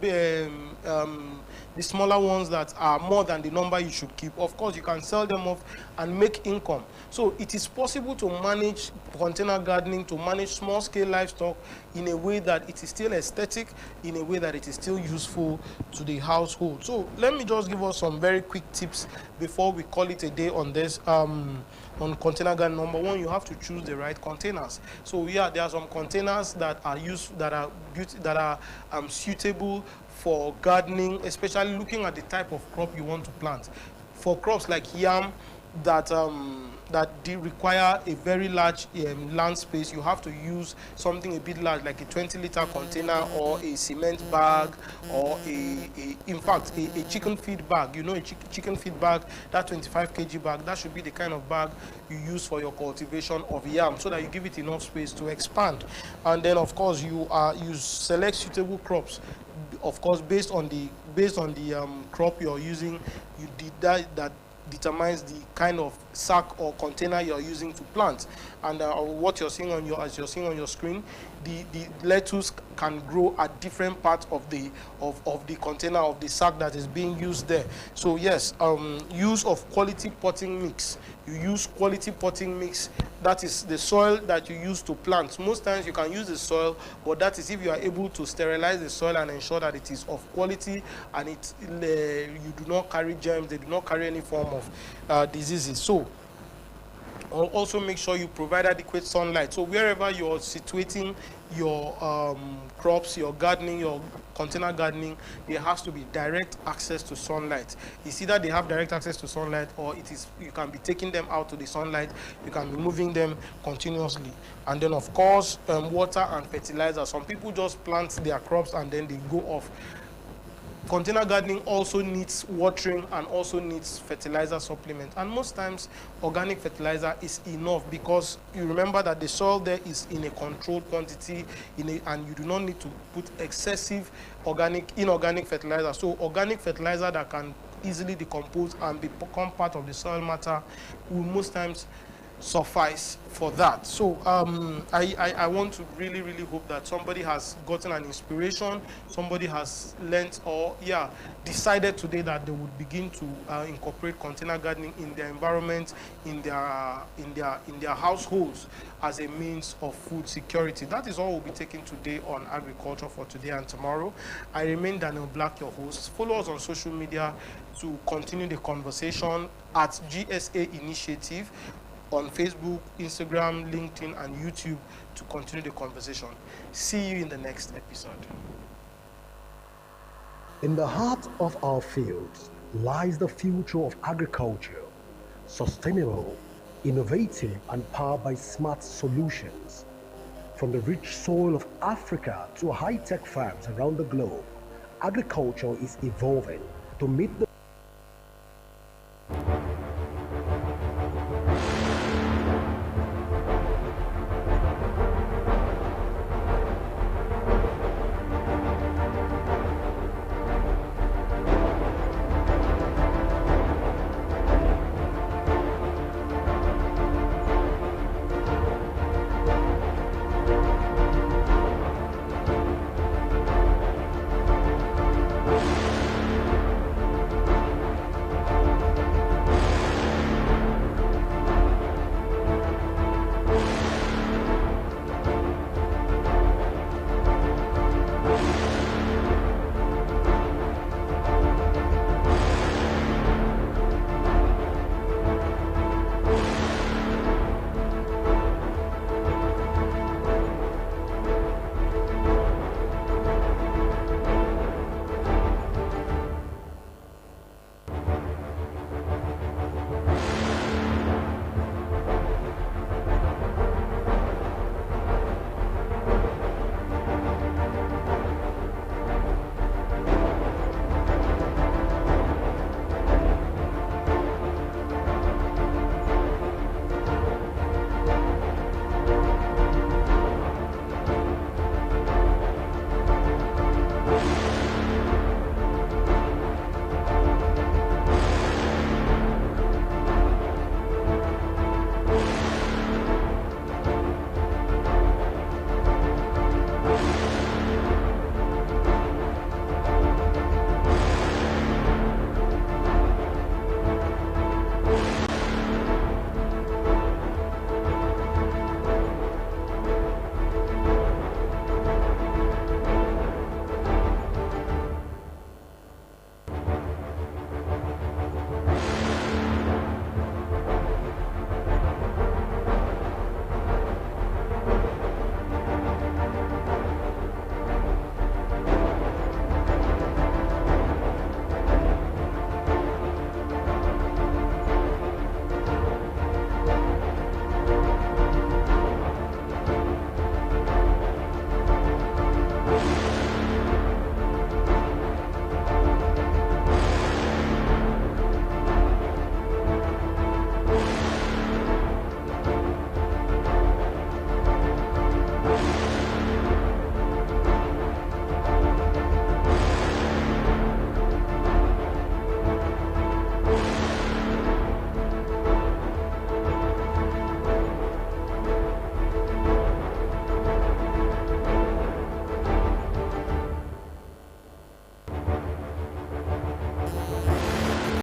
the smaller ones that are more than the number you should keep, of course, you can sell them off and make income. So it is possible to manage container gardening, to manage small-scale livestock in a way that it is still aesthetic, in a way that it is still useful to the household. So let me just give us some very quick tips before we call it a day on this. On container garden, number one, you have to choose the right containers. So yeah, there are some containers that are suitable for gardening, especially looking at the type of crop you want to plant. For crops like yam that require a very large land space, you have to use something a bit large, like a 20-liter container or a cement bag, or in fact a chicken feed bag. You know, a chicken feed bag, that 25 kg bag, that should be the kind of bag you use for your cultivation of yam, so that you give it enough space to expand. And then of course you select suitable crops, of course based on the crop you're using. You did that determines the kind of sack or container you're using to plant. And what you're seeing on your screen, the lettuce can grow at different parts of the container, of the sack that is being used there. So yes, use of quality potting mix. You use quality potting mix. That is the soil that you use to plant. Most times you can use the soil, but that is if you are able to sterilize the soil and ensure that it is of quality, and you do not carry germs, they do not carry any form of diseases. So also make sure you provide adequate sunlight. So wherever you're situating your crops, your gardening, your container gardening, there has to be direct access to sunlight. It's either they have direct access to sunlight, or you can be taking them out to the sunlight, you can be moving them continuously. And then of course, water and fertilizer. Some people just plant their crops and then they go off. Container gardening also needs watering and also needs fertilizer supplement, and most times organic fertilizer is enough, because you remember that the soil there is in a controlled quantity, and you do not need to put excessive inorganic fertilizer. So organic fertilizer that can easily decompose and become part of the soil matter will most times suffice for that. So I want to really hope that somebody has gotten an inspiration, somebody has learnt or decided today that they would begin to incorporate container gardening in their environment, in their households, as a means of food security. That is all we'll be taking today on agriculture for today and tomorrow. I remain Daniel Black, your host. Follow us on social media to continue the conversation at GSA Initiative on Facebook, Instagram, LinkedIn, and YouTube to continue the conversation. See you in the next episode. In the heart of our fields lies the future of agriculture, sustainable, innovative, and powered by smart solutions. From the rich soil of Africa to high-tech farms around the globe, agriculture is evolving to meet the